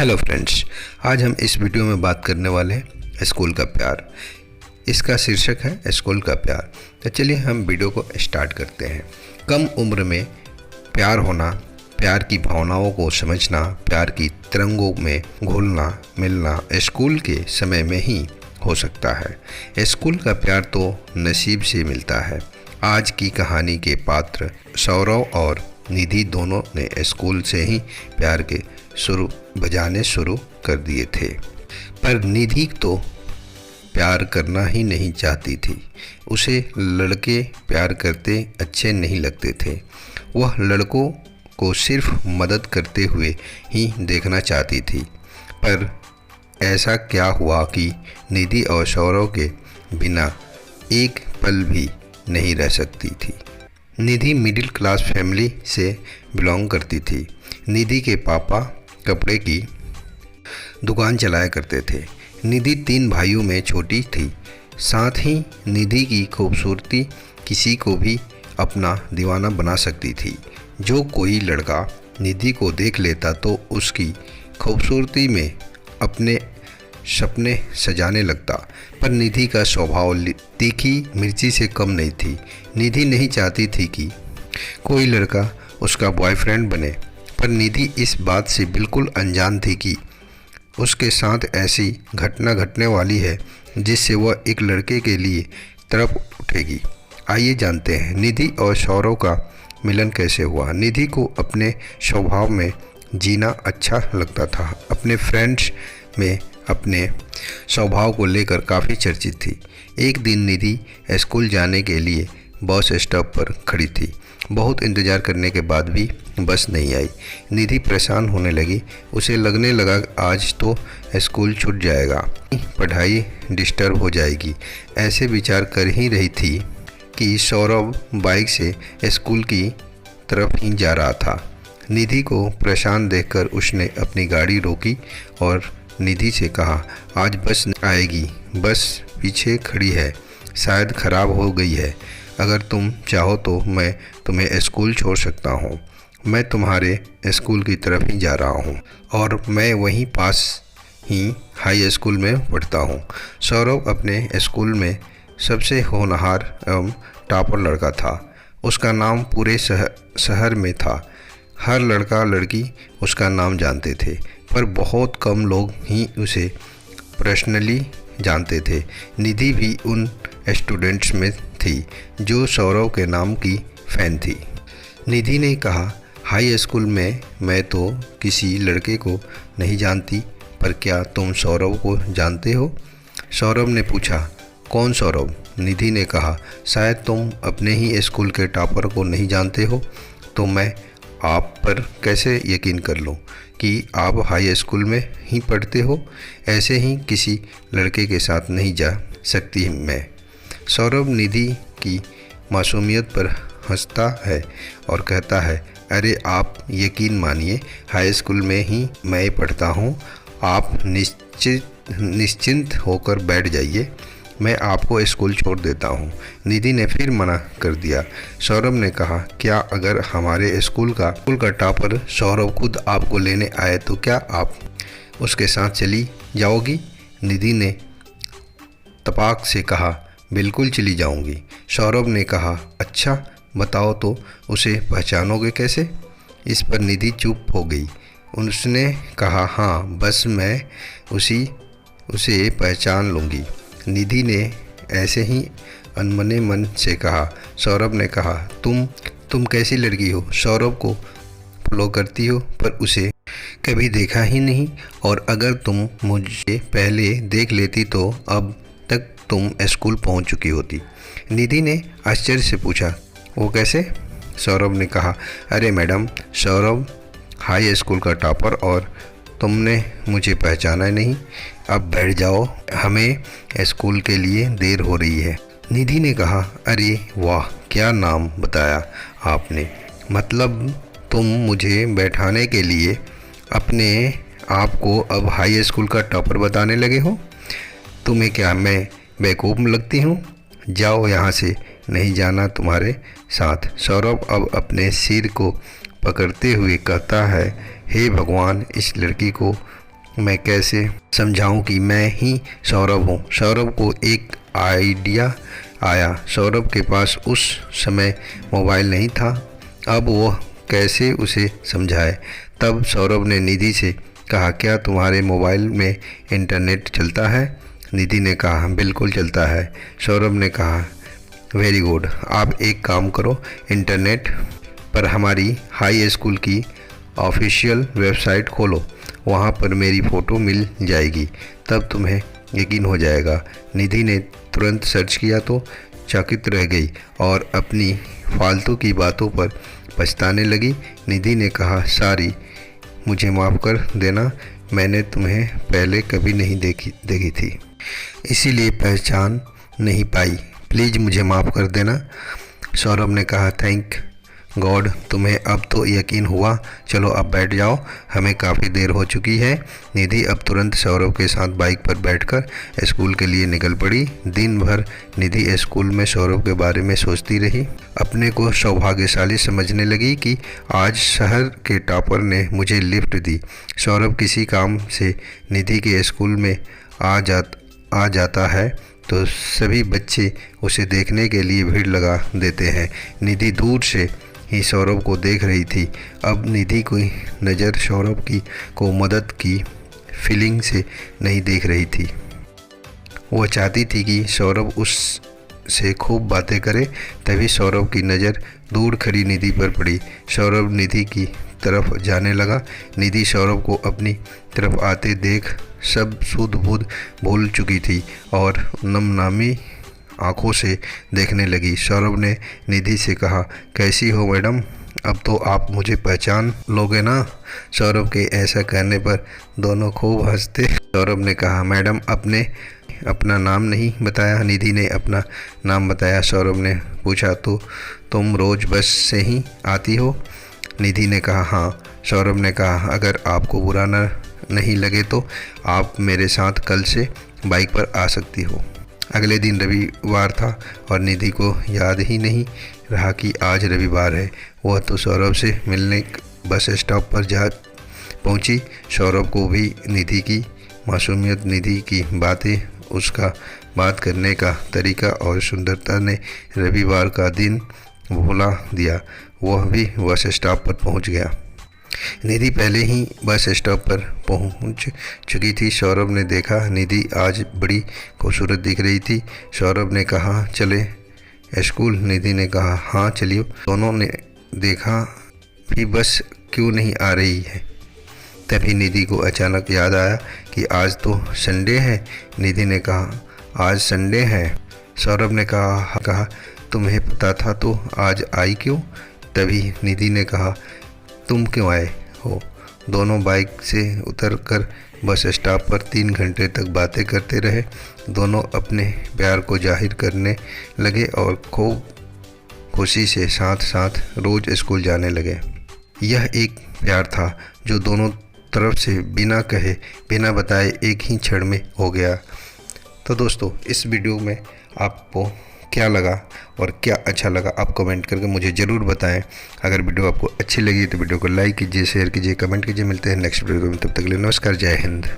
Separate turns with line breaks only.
Hello friends, आज हम इस वीडियो में बात करने वाले हैं स्कूल का प्यार। इसका शीर्षक है स्कूल का प्यार। तो चलिए हम वीडियो को स्टार्ट करते हैं। कम उम्र में प्यार होना, प्यार की भावनाओं को समझना, प्यार की तरंगों में घुलना मिलना स्कूल के समय में ही हो सकता है। स्कूल का प्यार तो नसीब से मिलता है। आज की कहानी के पात्र सौरव और निधि दोनों ने स्कूल से ही प्यार के शुरू बजाने शुरू कर दिए थे। पर निधि तो प्यार करना ही नहीं चाहती थी। उसे लड़के प्यार करते अच्छे नहीं लगते थे। वह लड़कों को सिर्फ मदद करते हुए ही देखना चाहती थी। पर ऐसा क्या हुआ कि निधि और सौरव के बिना एक पल भी नहीं रह सकती थी। निधि मिडिल क्लास फैमिली से बिलोंग करती थी। निधि के पापा कपड़े की दुकान चलाया करते थे। निधि 3 भाइयों में छोटी थी। साथ ही निधि की खूबसूरती किसी को भी अपना दीवाना बना सकती थी। जो कोई लड़का निधि को देख लेता तो उसकी खूबसूरती में अपने सपने सजाने लगता। पर निधि का स्वभाव तीखी मिर्ची से कम नहीं थी। निधि नहीं चाहती थी कि कोई लड़का उसका बॉयफ्रेंड बने, पर निधि इस बात से बिल्कुल अनजान थी कि उसके साथ ऐसी घटना घटने वाली है जिससे वह एक लड़के के लिए तड़प उठेगी। आइए जानते हैं निधि और सौरव का मिलन कैसे हुआ। निधि को अपने स्वभाव में जीना अच्छा लगता था। अपने फ्रेंड्स में अपने स्वभाव को लेकर काफ़ी चर्चित थी। एक दिन निधि स्कूल जाने के लिए बस स्टॉप पर खड़ी थी। बहुत इंतज़ार करने के बाद भी बस नहीं आई। निधि परेशान होने लगी। उसे लगने लगा आज तो स्कूल छूट जाएगा, पढ़ाई डिस्टर्ब हो जाएगी। ऐसे विचार कर ही रही थी कि सौरभ बाइक से स्कूल की तरफ ही जा रहा था। निधि को परेशान देखकर उसने अपनी गाड़ी रोकी और निधि से कहा, आज बस आएगी, बस पीछे खड़ी है, शायद ख़राब हो गई है। अगर तुम चाहो तो मैं तुम्हें स्कूल छोड़ सकता हूँ। मैं तुम्हारे स्कूल की तरफ ही जा रहा हूँ और मैं वहीं पास ही हाई स्कूल में पढ़ता हूँ। सौरभ अपने स्कूल में सबसे होनहार एवं टॉपर लड़का था। उसका नाम पूरे शहर में था। हर लड़का लड़की उसका नाम जानते थे, पर बहुत कम लोग ही उसे पर्सनली जानते थे। निधि भी उन स्टूडेंट्स में थी जो सौरव के नाम की फ़ैन थी। निधि ने कहा, हाई स्कूल में मैं तो किसी लड़के को नहीं जानती, पर क्या तुम सौरव को जानते हो? सौरभ ने पूछा, कौन सौरभ? निधि ने कहा, शायद तुम अपने ही स्कूल के टॉपर को नहीं जानते हो। तो मैं आप पर कैसे यकीन कर लूँ कि आप हाई स्कूल में ही पढ़ते हो? ऐसे ही किसी लड़के के साथ नहीं जा सकती मैं। सौरभ निधि की मासूमियत पर हंसता है और कहता है, अरे आप यकीन मानिए, हाई स्कूल में ही मैं पढ़ता हूँ। आप निश्चिंत होकर बैठ जाइए, मैं आपको स्कूल छोड़ देता हूँ। निधि ने फिर मना कर दिया। सौरभ ने कहा, क्या अगर हमारे स्कूल का टॉपर सौरभ खुद आपको लेने आए तो क्या आप उसके साथ चली जाओगी? निधि ने तपाक से कहा, बिल्कुल चली जाऊंगी। सौरभ ने कहा, अच्छा बताओ तो उसे पहचानोगे कैसे? इस पर निधि चुप हो गई। उसने कहा, हाँ बस मैं उसे पहचान लूँगी। निधि ने ऐसे ही अनमने मन से कहा। सौरभ ने कहा, तुम कैसी लड़की हो? सौरभ को फॉलो करती हो पर उसे कभी देखा ही नहीं, और अगर तुम मुझे पहले देख लेती तो अब तक तुम स्कूल पहुंच चुकी होती। निधि ने आश्चर्य से पूछा, वो कैसे? सौरभ ने कहा, अरे मैडम, सौरभ हाई स्कूल का टॉपर और तुमने मुझे पहचाना नहीं। अब बैठ जाओ, हमें स्कूल के लिए देर हो रही है। निधि ने कहा, अरे वाह, क्या नाम बताया आपने? मतलब तुम मुझे बैठाने के लिए अपने आप को अब हाई स्कूल का टॉपर बताने लगे हो? तुम्हें क्या मैं बेवकूफ़ लगती हूँ? जाओ यहाँ से, नहीं जाना तुम्हारे साथ। सौरभ अब अपने सिर को पकड़ते हुए कहता है, हे भगवान, इस लड़की को मैं कैसे समझाऊं कि मैं ही सौरभ हूँ। सौरभ को एक आइडिया आया। सौरभ के पास उस समय मोबाइल नहीं था, अब वह कैसे उसे समझाए। तब सौरभ ने निधि से कहा, क्या तुम्हारे मोबाइल में इंटरनेट चलता है? निधि ने कहा, बिल्कुल चलता है। सौरभ ने कहा, वेरी गुड। आप एक काम करो, इंटरनेट पर हमारी हाई स्कूल की ऑफिशियल वेबसाइट खोलो, वहाँ पर मेरी फ़ोटो मिल जाएगी, तब तुम्हें यकीन हो जाएगा। निधि ने तुरंत सर्च किया तो चकित रह गई और अपनी फालतू की बातों पर पछताने लगी। निधि ने कहा, सॉरी, मुझे माफ़ कर देना, मैंने तुम्हें पहले कभी नहीं देखी थी, इसीलिए पहचान नहीं पाई, प्लीज़ मुझे माफ़ कर देना। सौरभ ने कहा, थैंक गॉड, तुम्हें अब तो यकीन हुआ। चलो अब बैठ जाओ, हमें काफ़ी देर हो चुकी है। निधि अब तुरंत सौरभ के साथ बाइक पर बैठकर स्कूल के लिए निकल पड़ी। दिन भर निधि स्कूल में सौरभ के बारे में सोचती रही। अपने को सौभाग्यशाली समझने लगी कि आज शहर के टॉपर ने मुझे लिफ्ट दी। सौरभ किसी काम से निधि के स्कूल में आ जाता है तो सभी बच्चे उसे देखने के लिए भीड़ लगा देते हैं। निधि दूर से ही सौरभ को देख रही थी। अब निधि की नज़र सौरभ की को मदद की फीलिंग से नहीं देख रही थी। वह चाहती थी कि सौरभ उससे खूब बातें करे। तभी सौरभ की नज़र दूर खड़ी निधि पर पड़ी। सौरभ निधि की तरफ जाने लगा। निधि सौरभ को अपनी तरफ आते देख सब सूध बूध भूल चुकी थी और नमनामी आंखों से देखने लगी। सौरभ ने निधि से कहा, कैसी हो मैडम? अब तो आप मुझे पहचान लोगे ना? सौरभ के ऐसा कहने पर दोनों खूब हंसते। सौरभ ने कहा, मैडम आपने अपना नाम नहीं बताया। निधि ने अपना नाम बताया। सौरभ ने पूछा, तो तुम रोज़ बस से ही आती हो? निधि ने कहा, हाँ। सौरभ ने कहा, अगर आपको बुरा नहीं लगे तो आप मेरे साथ कल से बाइक पर आ सकती हो। अगले दिन रविवार था और निधि को याद ही नहीं रहा कि आज रविवार है। वह तो सौरभ से मिलने बस स्टॉप पर जा पहुंची। सौरभ को भी निधि की मासूमियत, निधि की बातें, उसका बात करने का तरीका और सुंदरता ने रविवार का दिन भुला दिया। वह भी बस स्टॉप पर पहुंच गया। निधि पहले ही बस स्टॉप पर पहुंच चुकी थी। सौरभ ने देखा निधि आज बड़ी खूबसूरत दिख रही थी। सौरभ ने कहा, चले स्कूल? निधि ने कहा, हाँ चलिए। दोनों ने देखा भी बस क्यों नहीं आ रही है। तभी निधि को अचानक याद आया कि आज तो संडे है। निधि ने कहा, आज संडे है? सौरभ ने कहा, तुम्हें पता था तो आज आई क्यों? तभी निधि ने कहा, तुम क्यों आए हो? दोनों बाइक से उतरकर बस स्टॉप पर 3 घंटे तक बातें करते रहे। दोनों अपने प्यार को जाहिर करने लगे और खूब खुशी से साथ साथ रोज़ स्कूल जाने लगे। यह एक प्यार था जो दोनों तरफ से बिना कहे बिना बताए एक ही क्षण में हो गया। तो दोस्तों, इस वीडियो में आपको क्या लगा और क्या अच्छा लगा, आप कमेंट करके मुझे ज़रूर बताएं। अगर वीडियो आपको अच्छी लगी तो वीडियो को लाइक कीजिए, शेयर कीजिए, कमेंट कीजिए। मिलते हैं नेक्स्ट वीडियो में, तब तक के लिए नमस्कार, जय हिंद।